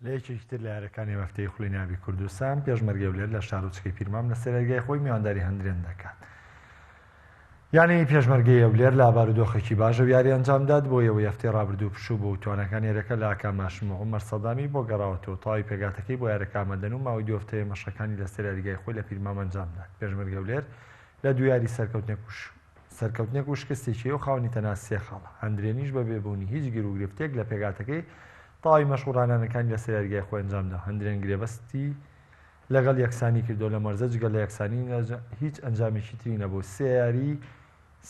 لە یەکێکی تر لە یاریەکانی هەفتەی خوڵیناوی کوردستان پێشمەرگە ولێر لە شارۆچکەی پیرمام لە سەرەرگای خۆی میوانداری هەندرێن دەکات. یانی پێشمەرگەی ئەولێر لە بارودۆخێکی باشە و یاری ئەنجامدات بۆ ئەوەی هەفتەی ڕابردوو پشوو بۆ توانەکان یاریەکە لە ئاکا ماشم عومەر سەدامی بۆ گەڕاوەتەوە تەواوی پێگاتەکەی بۆ یاریەکە ئامادەن و ماوەی دوو هەفتەیە مەشقەکانی لە سەرەرگای خۆی لە پیرمام ئەنجامدات. پێشمەرگە ولێر لە دوو یاری سەرکەوتنێک و شکستێکی و خاوەنی تەنها سێ خاڵە. هەندرێنیش بە بێبوونی هیچ گیر و گرفتێک لە پێگاتەکەی تاوی مەشغوڵانانەکانی لە سەرەرگای خۆی ئەنجامدا. هەندرێن گرێبەستی لەگەڵ یەکسانی کردو لە مەرزە جگەل لە یەکسانی هیچ ئەنجامێکی تری نەبوو. سێ یاری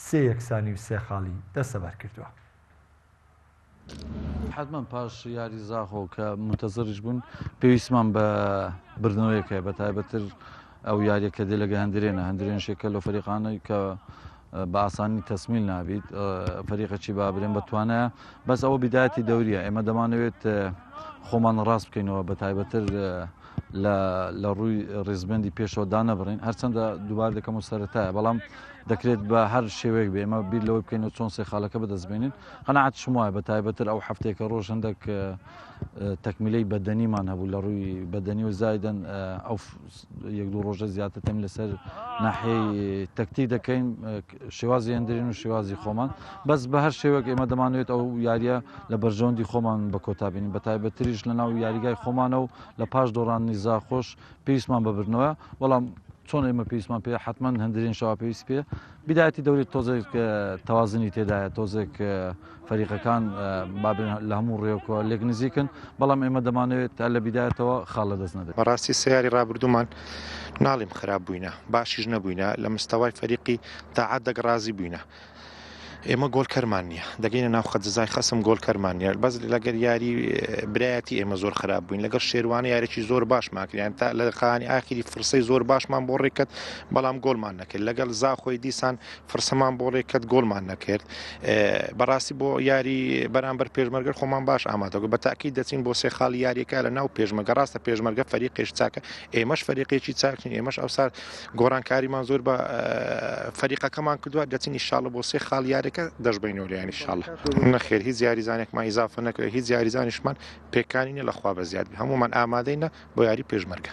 سێ یەکسانی و سێ خاڵی دەستەبەر کردووە. حتمما پاش یاری زاخۆ کە منتەزەریش بوون پێویستمان بە بردنەوەیەکە بە تایبەتر ئەو یاریەکە دێ لەگە هەندرێنشێکە لە فەریقانەی کە بە ئاسانی تەسمیل نابیت فەریقەکی بابرێن بەتوانەیە بەس ئەوە بیدایەتی دەوریە. ئێمە دەمانەوێت خۆمان ڕاست بکەینەوە بە تایبەتر لە ڕووی ڕێزبەندی پێشەوە دانەبڕین هەرچەندە دووبار دەکەم و سەرەتایە بەڵام دەکرێت بە هەر شێوەیەک بێ ئێمە بیر لەوەی بکەینەوە چۆن سێ خاڵەکە بەدەستبێنین. قەناعەت شموایە بە تایبەتر ئەو هەفتێکە ڕۆژ هەندێک تەکمیلەی بەدەنیمان هەبوو لە ڕووی بەدەنی و زایدەن ئەو یەک دوو ڕۆژە زیاتر تەم لەسەر ناحیەی تەکتیک دەکەین شێوازی هەندرێن و شێوازی خۆمان بەس بە هەر شێوەیەک ئێمە دەمانوێت ئەو یاریە لە بەرژەوەندی خۆمان بە کۆتابینین بە تایبەتریش لە ناو یاریگای خۆمانە و لە پاش دۆڕانی زاخۆش پێویستمان ببرنەوە. بەڵام چۆن ئێمە پێویستمان پێ حتمما هەندرێن شەوا پێویست پێ بیدایەتی دەورێت تۆزێک تەوازنی تێدایە تۆزێک فەریقەکان بابن لە هەموو ڕێوەکەوە لێک نزیکن بەڵام ئێمە دەمانەوێت لە بیدایەتەوە خاڵ لە دەست نەدەین. بەڕاستی سیاری ڕابردوومان ناڵیم خراپ بووینە باشیش نەبووینە لە مستەوای فەریقی تا عەدەک ڕازی بووینە. ئێمە گۆڵکەرمان نییە دەگەینە ناو خەجزای خەسم گۆڵکەرمان نیە بەس لەگەر یاری برایەتی ئێمە زۆر خراپ بووین لەگەر شێروانە یارێکی زۆر باشمان کردیان تا لە قانی ئاخری فرسەی زۆر باشمان بۆ ڕێکرد بەڵام گۆڵمان نەکرد لەگەڵ زاخۆی دیسان فرسەمان بۆ ڕێکرد گۆڵمان نەکرد. بەڕاستی بۆ یاری بەرامبەر پێشمەرگە خۆمان باش ئامادەگە بە تاکید دەچین بۆ سێ خاڵی یاریەکە لە ناو پێشمەرگە ڕاستە پێشمەرگە فەریقێش چاکە ئێمەش فەریقێکی چاکین ئێمەش ئەوسا گۆڕانکاریمان زۆر بە فەریقەکەمان کردووە دەچین ئینشاڵڵا بۆ سێ خاڵ یاریەکە دەشبینەوە لێیان ئینشاڵڵا. نەخێر هیچ یاریزانێکمان ئیزافە نەکرێت هیچ یاریزانیشمان پێکانی نیە لەخوا بە زیاد هەمومان ئامادەینە بۆ یاری پێشمەرگە.